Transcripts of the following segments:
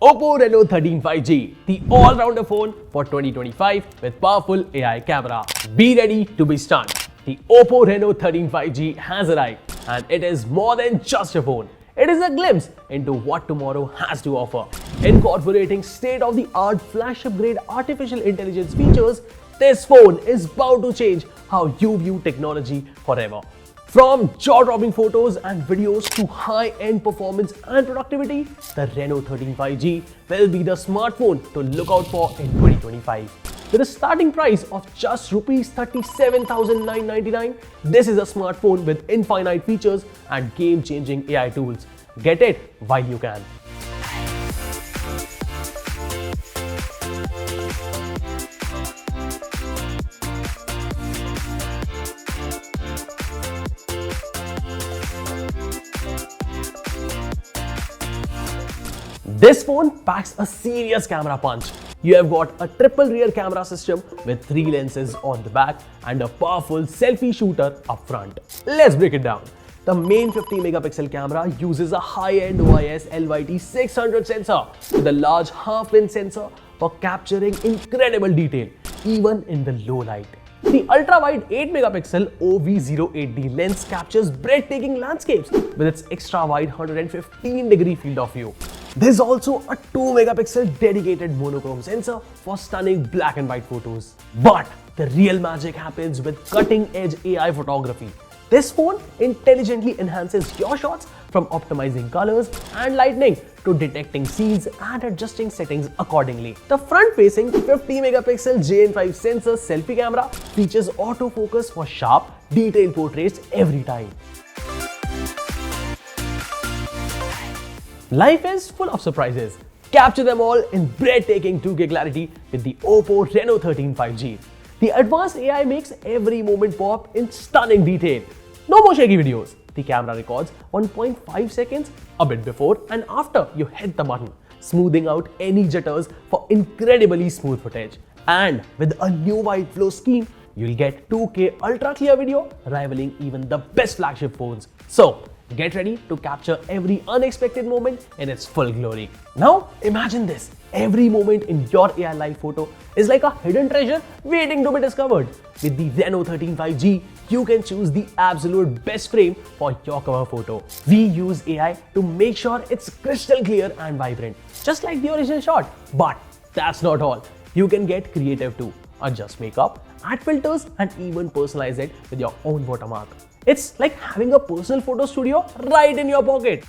OPPO Reno13 5G, the all-rounder phone for 2025 with powerful AI camera. Be ready to be stunned. The OPPO Reno13 5G has arrived, and it is more than just a phone. It is a glimpse into what tomorrow has to offer. Incorporating state-of-the-art flagship-grade artificial intelligence features, this phone is bound to change how you view technology forever. From jaw-dropping photos and videos to high-end performance and productivity, the Reno13 5G will be the smartphone to look out for in 2025. With a starting price of just Rs 37,999, this is a smartphone with infinite features and game-changing AI tools. Get it while you can. This phone packs a serious camera punch. You have got a triple rear camera system with 3 lenses on the back and a powerful selfie shooter up front. Let's break it down. The main 50-megapixel camera uses a high-end OIS LYT 600 sensor with a large half-inch sensor for capturing incredible detail, even in the low light. The ultra-wide 8-megapixel OV08D lens captures breathtaking landscapes with its extra-wide 115-degree field of view. There's also a 2-megapixel dedicated monochrome sensor for stunning black and white photos. But the real magic happens with cutting-edge AI photography. This phone intelligently enhances your shots from optimizing colors and lighting to detecting scenes and adjusting settings accordingly. The front-facing 50-megapixel JN5 sensor selfie camera features autofocus for sharp, detailed portraits every time. Life is full of surprises. Capture them all in breathtaking 2K clarity with the OPPO Reno13 5G. The advanced AI makes every moment pop in stunning detail. No more shaky videos. The camera records 1.5 seconds a bit before and after you hit the button, smoothing out any jitters for incredibly smooth footage. And with a new wide flow scheme, you'll get 2K ultra clear video rivaling even the best flagship phones. So, get ready to capture every unexpected moment in its full glory. Now, imagine this. Every moment in your AI live photo is like a hidden treasure waiting to be discovered. With the Reno13 5G, you can choose the absolute best frame for your cover photo. We use AI to make sure it's crystal clear and vibrant, just like the original shot. But that's not all. You can get creative too. Adjust makeup, add filters, and even personalize it with your own watermark. It's like having a personal photo studio right in your pocket.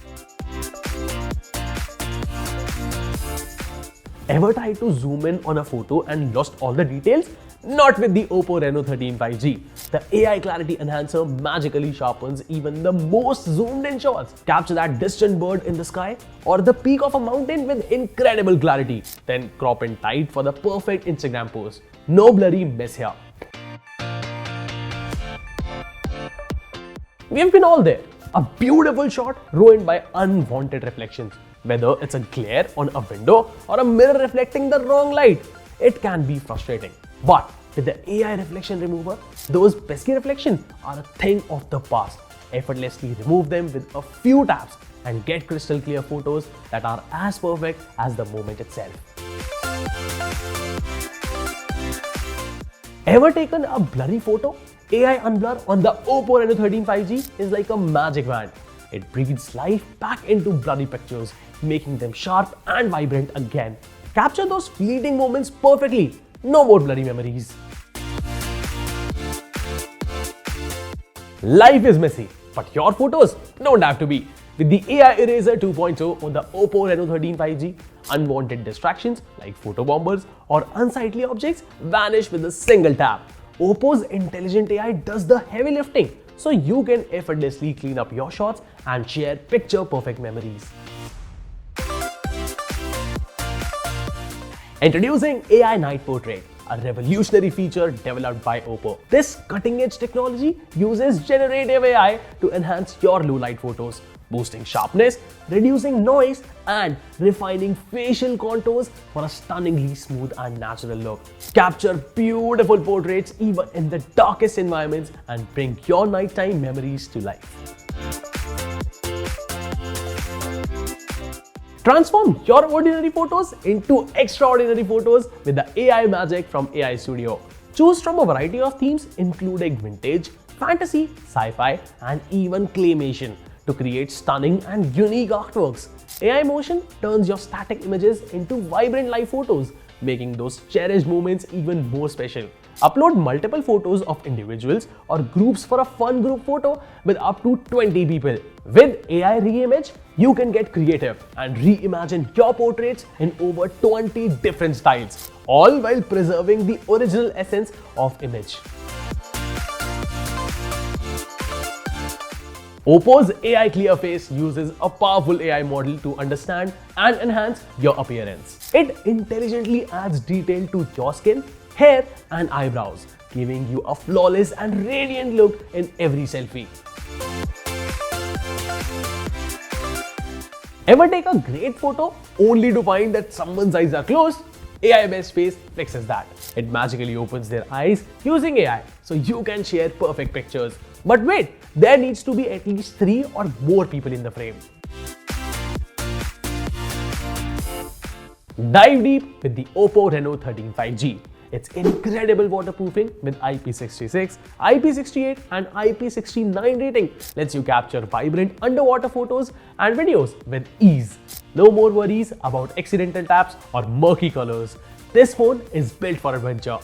Ever tried to zoom in on a photo and lost all the details? Not with the OPPO Reno13 5G. The AI clarity enhancer magically sharpens even the most zoomed in shots. Capture that distant bird in the sky or the peak of a mountain with incredible clarity. Then crop in tight for the perfect Instagram pose. No blurry mess here. We've been all there. A beautiful shot ruined by unwanted reflections. Whether it's a glare on a window or a mirror reflecting the wrong light, it can be frustrating. But with the AI reflection remover, those pesky reflections are a thing of the past. Effortlessly remove them with a few taps and get crystal clear photos that are as perfect as the moment itself. Ever taken a blurry photo? AI Unblur on the OPPO Reno13 5G is like a magic wand. It breathes life back into blurry pictures, making them sharp and vibrant again. Capture those fleeting moments perfectly. No more blurry memories. Life is messy, but your photos don't have to be. With the AI Eraser 2.0 on the OPPO Reno13 5G, unwanted distractions like photo bombers or unsightly objects vanish with a single tap. OPPO's intelligent AI does the heavy lifting, so you can effortlessly clean up your shots and share picture-perfect memories. Introducing AI Night Portrait, a revolutionary feature developed by OPPO. This cutting-edge technology uses generative AI to enhance your low-light photos, boosting sharpness, reducing noise, and refining facial contours for a stunningly smooth and natural look. Capture beautiful portraits even in the darkest environments and bring your nighttime memories to life. Transform your ordinary photos into extraordinary photos with the AI magic from AI Studio. Choose from a variety of themes including vintage, fantasy, sci-fi, and even claymation to create stunning and unique artworks. AI Motion turns your static images into vibrant live photos, making those cherished moments even more special. Upload multiple photos of individuals or groups for a fun group photo with up to 20 people. With AI Reimage, you can get creative and reimagine your portraits in over 20 different styles, all while preserving the original essence of image. OPPO's AI Clearface uses a powerful AI model to understand and enhance your appearance. It intelligently adds detail to your skin, hair, and eyebrows, giving you a flawless and radiant look in every selfie. Ever take a great photo only to find that someone's eyes are closed? AI Best Face fixes that. It magically opens their eyes using AI so you can share perfect pictures. But wait, there needs to be at least 3 or more people in the frame. Dive deep with the OPPO Reno13 5G. Its incredible waterproofing with IP66, IP68 and IP69 rating lets you capture vibrant underwater photos and videos with ease. No more worries about accidental taps or murky colors. This phone is built for adventure.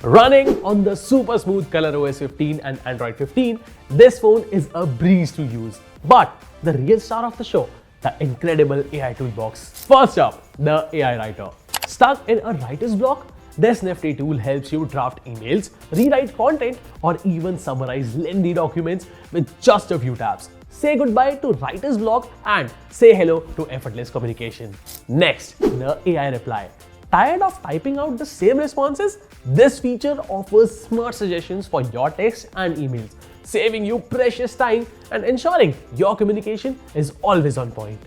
Running on the super smooth ColorOS 15 and Android 15, this phone is a breeze to use. But the real star of the show, the incredible AI toolbox. First up, the AI Writer. Stuck in a writer's block? This nifty tool helps you draft emails, rewrite content, or even summarize lengthy documents with just a few taps. Say goodbye to writer's block and say hello to effortless communication. Next, the AI Reply. Tired of typing out the same responses? This feature offers smart suggestions for your text and emails, saving you precious time and ensuring your communication is always on point.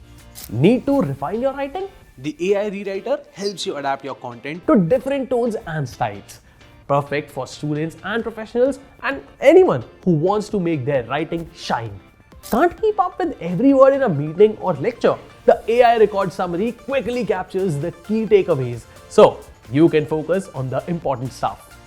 Need to refine your writing? The AI Rewriter helps you adapt your content to different tones and styles. Perfect for students and professionals and anyone who wants to make their writing shine. Can't keep up with every word in a meeting or lecture? The AI Record Summary quickly captures the key takeaways so you can focus on the important stuff.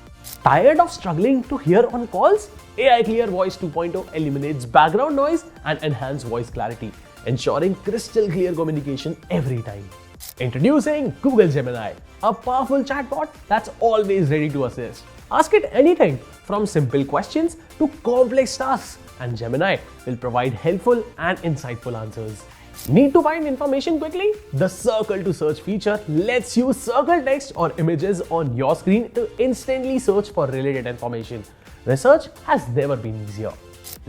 Tired of struggling to hear on calls? AI Clear Voice 2.0 eliminates background noise and enhances voice clarity, ensuring crystal clear communication every time. Introducing Google Gemini, a powerful chatbot that's always ready to assist. Ask it anything from simple questions to complex tasks, and Gemini will provide helpful and insightful answers. Need to find information quickly? The Circle to Search feature lets you circle text or images on your screen to instantly search for related information. Research has never been easier.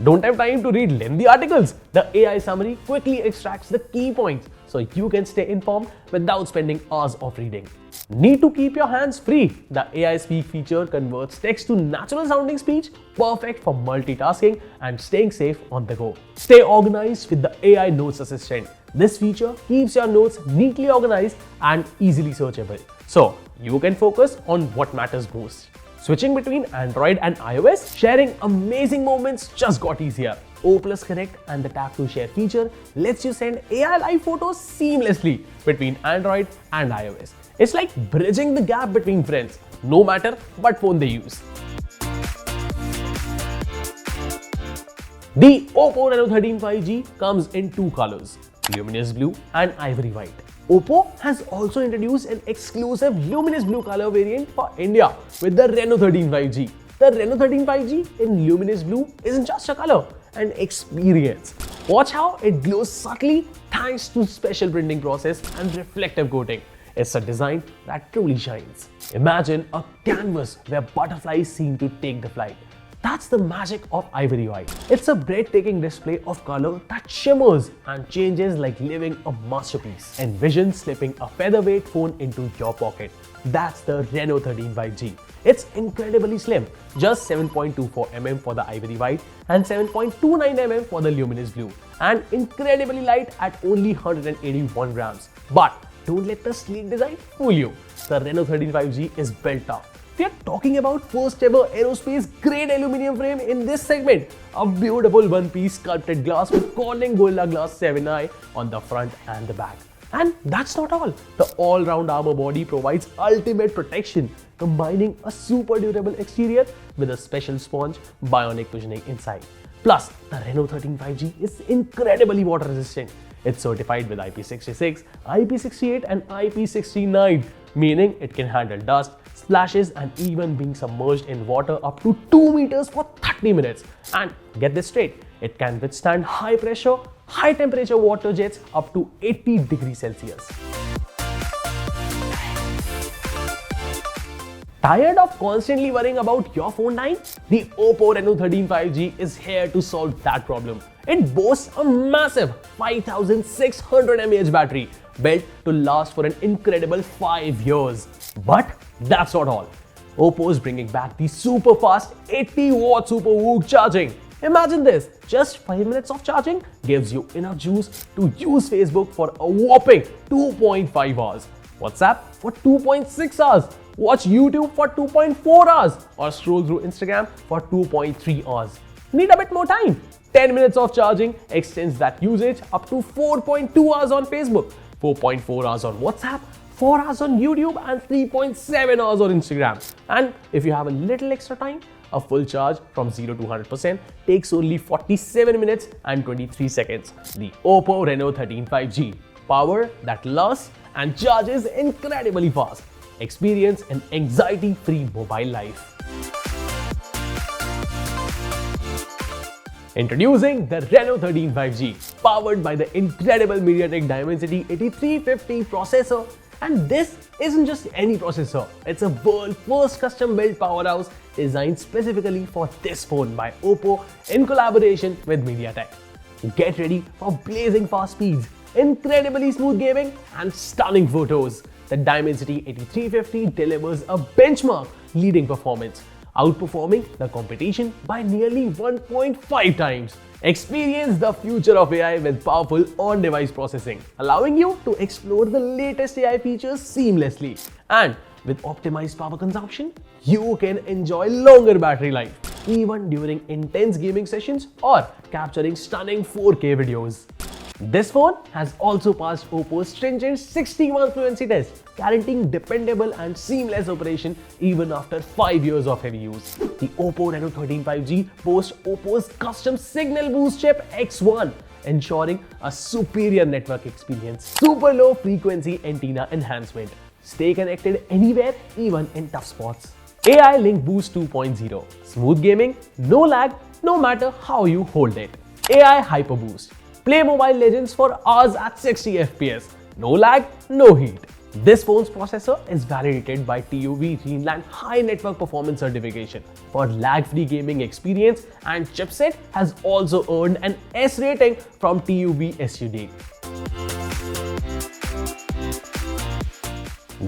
Don't have time to read lengthy articles? The AI Summary quickly extracts the key points so you can stay informed without spending hours of reading. Need to keep your hands free? The AI Speak feature converts text to natural sounding speech, perfect for multitasking and staying safe on the go. Stay organized with the AI Notes Assistant. This feature keeps your notes neatly organized and easily searchable, so you can focus on what matters most. Switching between Android and iOS, sharing amazing moments just got easier. O+ Connect and the Tap to Share feature lets you send AI live photos seamlessly between Android and iOS. It's like bridging the gap between friends, no matter what phone they use. The OPPO Reno13 5G comes in 2 colors, Luminous Blue and Ivory White. OPPO has also introduced an exclusive Luminous Blue color variant for India with the Reno13 5G. The Reno13 5G in Luminous Blue isn't just a color, an experience. Watch how it glows subtly thanks to special printing process and reflective coating. It's a design that truly shines. Imagine a canvas where butterflies seem to take the flight. That's the magic of Ivory White. It's a breathtaking display of color that shimmers and changes like living a masterpiece. Envision slipping a featherweight phone into your pocket. That's the Reno13 5G. It's incredibly slim, just 7.24 mm for the Ivory White and 7.29 mm for the Luminous Blue, and incredibly light at only 181 grams. But don't let the sleek design fool you. The Reno13 5G is built tough. We are talking about first ever aerospace grade aluminum frame in this segment. A beautiful one-piece sculpted glass with Corning Gorilla Glass 7i on the front and the back. And that's not all. The all-round armor body provides ultimate protection, combining a super durable exterior with a special sponge bionic cushioning inside. Plus, the Reno13 5G is incredibly water resistant. It's certified with IP66, IP68 and IP69, meaning it can handle dust, splashes and even being submerged in water up to 2 meters for 30 minutes. And get this straight, it can withstand high pressure, high temperature water jets up to 80 degrees Celsius. Tired of constantly worrying about your phone dying? The OPPO Reno13 5G is here to solve that problem. It boasts a massive 5600 mAh battery built to last for an incredible 5 years. But that's not all. OPPO is bringing back the super fast 80-watt SUPERVOOCTM charging. Imagine this, just 5 minutes of charging gives you enough juice to use Facebook for a whopping 2.5 hours, WhatsApp for 2.6 hours, watch YouTube for 2.4 hours or scroll through Instagram for 2.3 hours. Need a bit more time? 10 minutes of charging extends that usage up to 4.2 hours on Facebook, 4.4 hours on WhatsApp, 4 hours on YouTube and 3.7 hours on Instagram. And if you have a little extra time, a full charge from 0 to 100% takes only 47 minutes and 23 seconds. The OPPO Reno13 5G. Power that lasts and charges incredibly fast. Experience an anxiety-free mobile life. Introducing the Reno13 5G, powered by the incredible MediaTek Dimensity 8350 processor. And this isn't just any processor, it's a world first custom built powerhouse designed specifically for this phone by OPPO in collaboration with MediaTek. Get ready for blazing fast speeds, incredibly smooth gaming and stunning photos. The Dimensity 8350 delivers a benchmark leading performance, outperforming the competition by nearly 1.5 times. Experience the future of AI with powerful on-device processing, allowing you to explore the latest AI features seamlessly. And with optimized power consumption, you can enjoy longer battery life, even during intense gaming sessions or capturing stunning 4K videos. This phone has also passed OPPO's stringent 61 fluency test, guaranteeing dependable and seamless operation even after 5 years of heavy use. The OPPO Reno13 5G boasts OPPO's custom Signal Boost chip X1, ensuring a superior network experience. Super low frequency antenna enhancement. Stay connected anywhere, even in tough spots. AI Link Boost 2.0. Smooth gaming, no lag, no matter how you hold it. AI Hyper Boost. Play Mobile Legends for hours at 60 FPS. No lag, no heat. This phone's processor is validated by TUV Greenland High Network Performance Certification for lag-free gaming experience, and chipset has also earned an S rating from TUV SUD.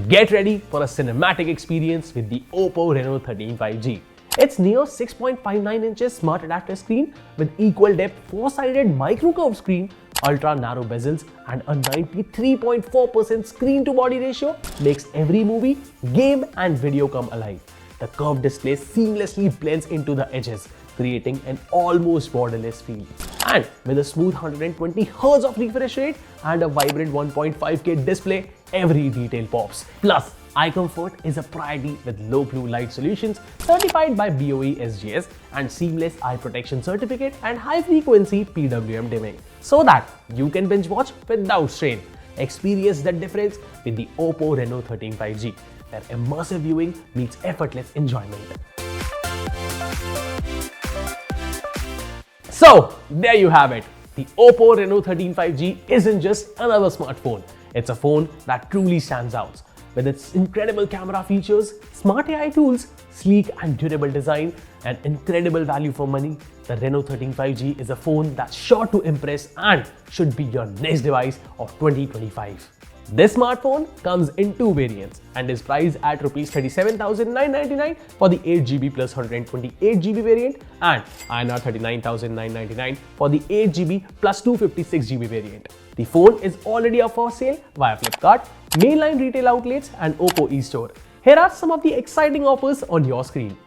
Get ready for a cinematic experience with the OPPO Reno13 5G. Its near 6.59 inches smart adaptive screen with equal depth 4-sided micro curved screen, ultra narrow bezels and a 93.4% screen to body ratio makes every movie, game and video come alive. The curved display seamlessly blends into the edges, creating an almost borderless feel. And with a smooth 120Hz of refresh rate and a vibrant 1.5K display, every detail pops. Plus, eye comfort is a priority with low blue light solutions certified by BOE SGS and seamless eye protection certificate and high frequency PWM dimming, so that you can binge watch without strain. Experience the difference with the OPPO Reno13 5G, where immersive viewing meets effortless enjoyment. So there you have it. The OPPO Reno13 5G isn't just another smartphone. It's a phone that truly stands out. With its incredible camera features, smart AI tools, sleek and durable design, and incredible value for money, the Reno13 5G is a phone that's sure to impress and should be your next device of 2025. This smartphone comes in two variants and is priced at Rs 37,999 for the 8GB plus 128GB variant and INR 39,999 for the 8GB plus 256GB variant. The phone is already up for sale via Flipkart, mainline retail outlets and OPPO eStore. Here are some of the exciting offers on your screen.